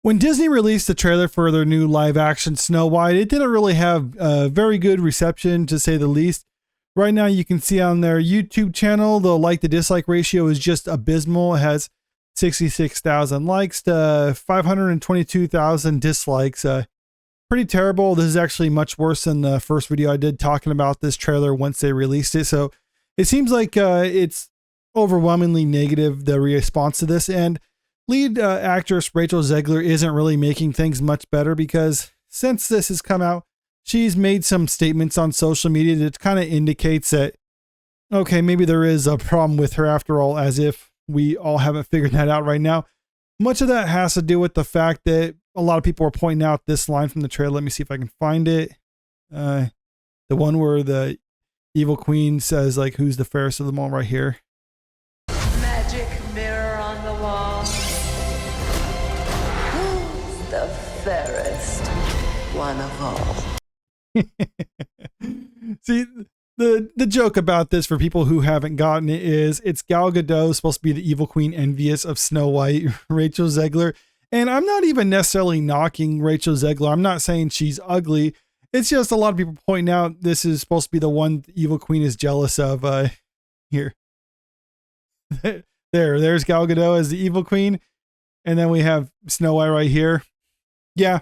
When Disney released the trailer for their new live action Snow White, it didn't really have a very good reception, to say the least. Right now, you can see on their YouTube channel, the like to dislike ratio is just abysmal. It has 66,000 likes to 522,000 dislikes. Pretty terrible. This is actually much worse than the first video I did talking about this trailer once they released it. So it seems like it's overwhelmingly negative, the response to this. And lead actress Rachel Zegler isn't really making things much better, because since this has come out, she's made some statements on social media that kind of indicates that, okay, maybe there is a problem with her after all, as if we all haven't figured that out right now. Much of that has to do with the fact that a lot of people are pointing out this line from the trailer. Let me see if I can find it. The one where the evil queen says, like, who's the fairest of them all, right here. Magic mirror on the wall. Who's the fairest one of all? See, the joke about this, for people who haven't gotten it, is it's Gal Gadot, supposed to be the evil queen envious of Snow White, Rachel Zegler. And I'm not even necessarily knocking Rachel Zegler. I'm not saying she's ugly. It's just a lot of people pointing out this is supposed to be the one the evil queen is jealous of. Here. There's Gal Gadot as the evil queen. And then we have Snow White right here. Yeah,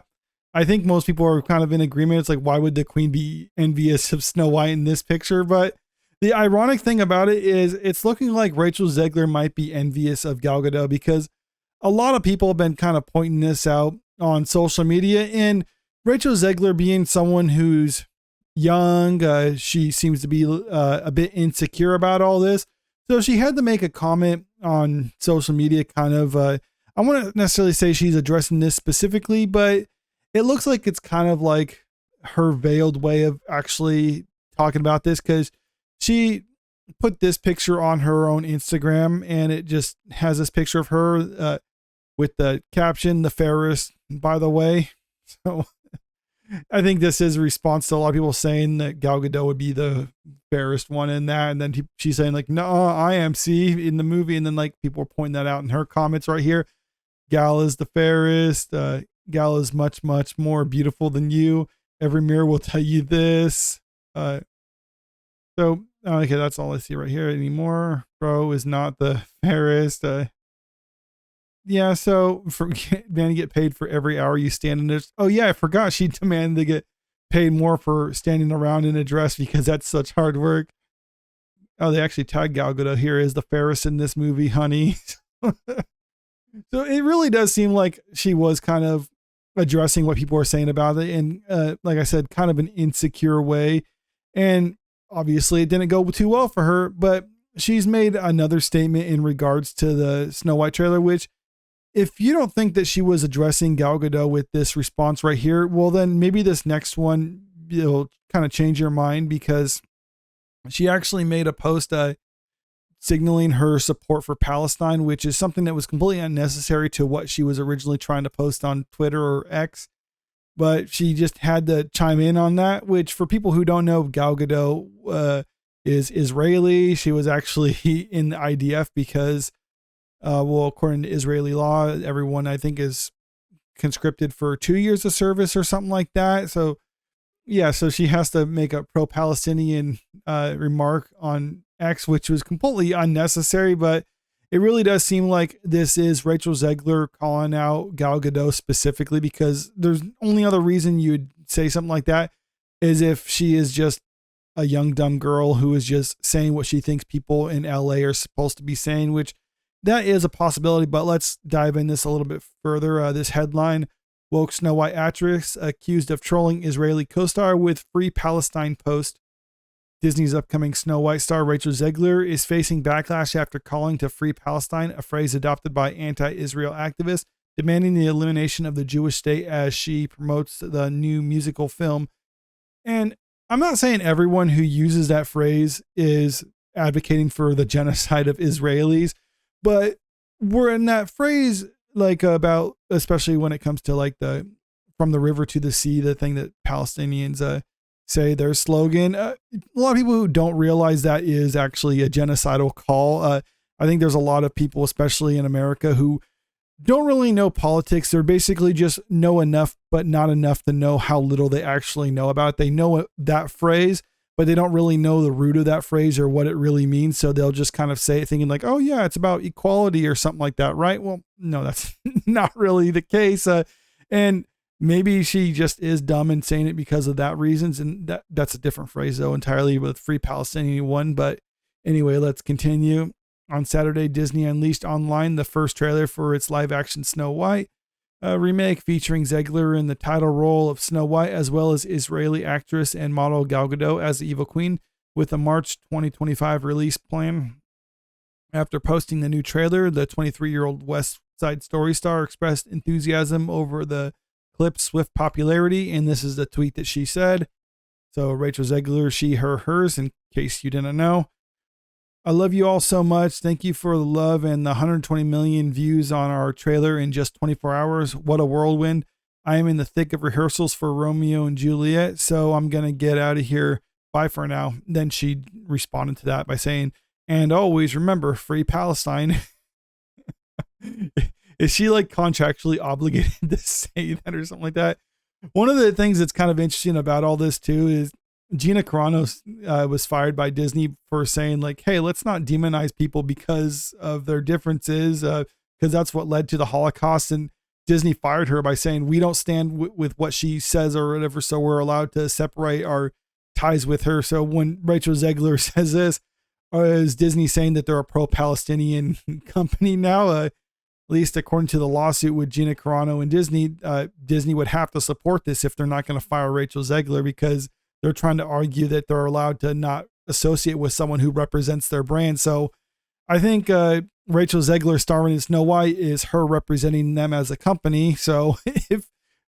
I think most people are kind of in agreement. It's like, why would the queen be envious of Snow White in this picture? But the ironic thing about it is it's looking like Rachel Zegler might be envious of Gal Gadot, because a lot of people have been kind of pointing this out on social media. And Rachel Zegler, being someone who's young, she seems to be a bit insecure about all this. So she had to make a comment on social media, kind of, I wouldn't necessarily say she's addressing this specifically, but it looks like it's kind of like her veiled way of actually talking about this, because she put this picture on her own Instagram, and it just has this picture of her with the caption, "the fairest, by the way." So I think this is a response to a lot of people saying that Gal Gadot would be the fairest one in that. And then she's saying, like, no, I am, see, in the movie. And then, like, people are pointing that out in her comments right here. Gal is the fairest. Gal is much, much more beautiful than you. Every mirror will tell you this. Okay, that's all I see right here anymore. Bro is not the fairest. Yeah, so for man, you get paid for every hour you stand in this. Oh yeah, I forgot she demanded to get paid more for standing around in a dress, because that's such hard work. Oh, they actually tagged Gal Gadot here as the fairest in this movie, honey. So it really does seem like she was kind of addressing what people are saying about it, and like I said, kind of an insecure way. And obviously it didn't go too well for her, but she's made another statement in regards to the Snow White trailer, which, if you don't think that she was addressing Gal Gadot with this response right here, well, then maybe this next one will kind of change your mind, because she actually made a post signaling her support for Palestine, which is something that was completely unnecessary to what she was originally trying to post on Twitter or X. But she just had to chime in on that, which, for people who don't know, Gal Gadot is Israeli. She was actually in the IDF because, well, according to Israeli law, everyone, I think, is conscripted for 2 years of service or something like that. So yeah, so she has to make a pro-Palestinian remark on X, which was completely unnecessary. But it really does seem like this is Rachel Zegler calling out Gal Gadot specifically, because there's only other reason you'd say something like that is if she is just a young, dumb girl who is just saying what she thinks people in LA are supposed to be saying, which that is a possibility. But let's dive in this a little bit further. This headline: woke Snow White actress accused of trolling Israeli Costar with Free Palestine post. Disney's upcoming Snow White star Rachel Zegler is facing backlash after calling to Free Palestine, a phrase adopted by anti-Israel activists, demanding the elimination of the Jewish state as she promotes the new musical film. And I'm not saying everyone who uses that phrase is advocating for the genocide of Israelis, but we're in that phrase, like, about, especially when it comes to like the from the river to the sea, the thing that Palestinians say their slogan. A lot of people who don't realize that is actually a genocidal call. I think there's a lot of people, especially in America, who don't really know politics. They're basically just know enough, but not enough to know how little they actually know about it. They know that phrase, but they don't really know the root of that phrase or what it really means. So they'll just kind of say it thinking like, oh yeah, it's about equality or something like that, right? Well, no, that's not really the case. And maybe she just is dumb and saying it because of that reasons. And that's a different phrase though, entirely with Free Palestinian one. But anyway, let's continue. On Saturday, Disney unleashed online the first trailer for its live-action Snow White remake featuring Zegler in the title role of Snow White, as well as Israeli actress and model Gal Gadot as the evil queen, with a March 2025 release plan. After posting the new trailer, the 23-year-old West Side Story star expressed enthusiasm over the clip's swift popularity, and this is the tweet that she said. So Rachel Zegler, she, her, hers, in case you didn't know. I love you all so much. Thank you for the love and the 120 million views on our trailer in just 24 hours. What a whirlwind. I am in the thick of rehearsals for Romeo and Juliet, so I'm going to get out of here. Bye for now. Then she responded to that by saying, and always remember, Free Palestine. Is she like contractually obligated to say that or something like that? One of the things that's kind of interesting about all this too is Gina Carano was fired by Disney for saying like, hey, let's not demonize people because of their differences, because that's what led to the Holocaust. And Disney fired her by saying, we don't stand with what she says or whatever, so we're allowed to separate our ties with her. So when Rachel Zegler says this, is Disney saying that they're a pro-Palestinian company now? At least according to the lawsuit with Gina Carano and Disney, Disney would have to support this if they're not going to fire Rachel Zegler, because they're trying to argue that they're allowed to not associate with someone who represents their brand. So I think Rachel Zegler starring in Snow White is her representing them as a company. So if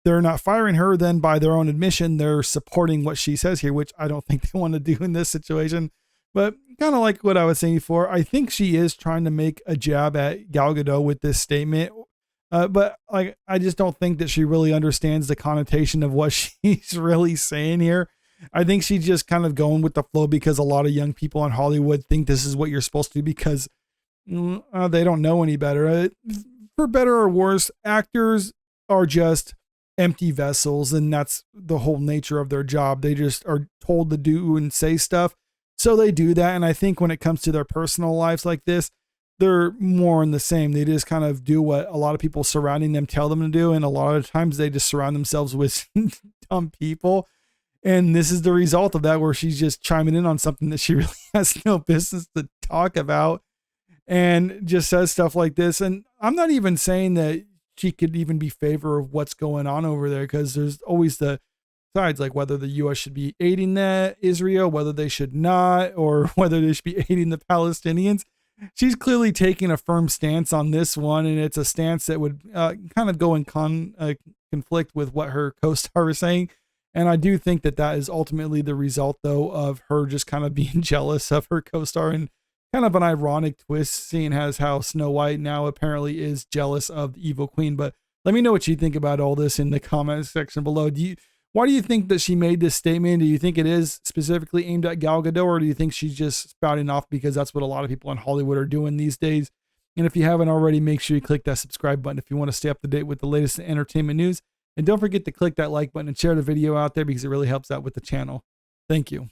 they're not firing her, then by their own admission, they're supporting what she says here, which I don't think they want to do in this situation. But kind of like what I was saying before, I think she is trying to make a jab at Gal Gadot with this statement. But like, I just don't think that she really understands the connotation of what she's really saying here. I think she's just kind of going with the flow because a lot of young people in Hollywood think this is what you're supposed to do because they don't know any better. For better or worse, actors are just empty vessels, and that's the whole nature of their job. They just are told to do and say stuff, so they do that. And I think when it comes to their personal lives like this, they're more in the same. They just kind of do what a lot of people surrounding them tell them to do, and a lot of times they just surround themselves with dumb people. And this is the result of that, where she's just chiming in on something that she really has no business to talk about and just says stuff like this. And I'm not even saying that she could even be favor of what's going on over there, because there's always the sides, like whether the U.S. should be aiding Israel, whether they should not, or whether they should be aiding the Palestinians. She's clearly taking a firm stance on this one, and it's a stance that would kind of go in conflict with what her co-star is saying. And I do think that that is ultimately the result, though, of her just kind of being jealous of her co-star, and kind of an ironic twist, seeing as how Snow White now apparently is jealous of the evil queen. But let me know what you think about all this in the comment section below. Why do you think that she made this statement? Do you think it is specifically aimed at Gal Gadot, or do you think she's just spouting off because that's what a lot of people in Hollywood are doing these days? And if you haven't already, make sure you click that subscribe button if you want to stay up to date with the latest entertainment news. And don't forget to click that like button and share the video out there, because it really helps out with the channel. Thank you.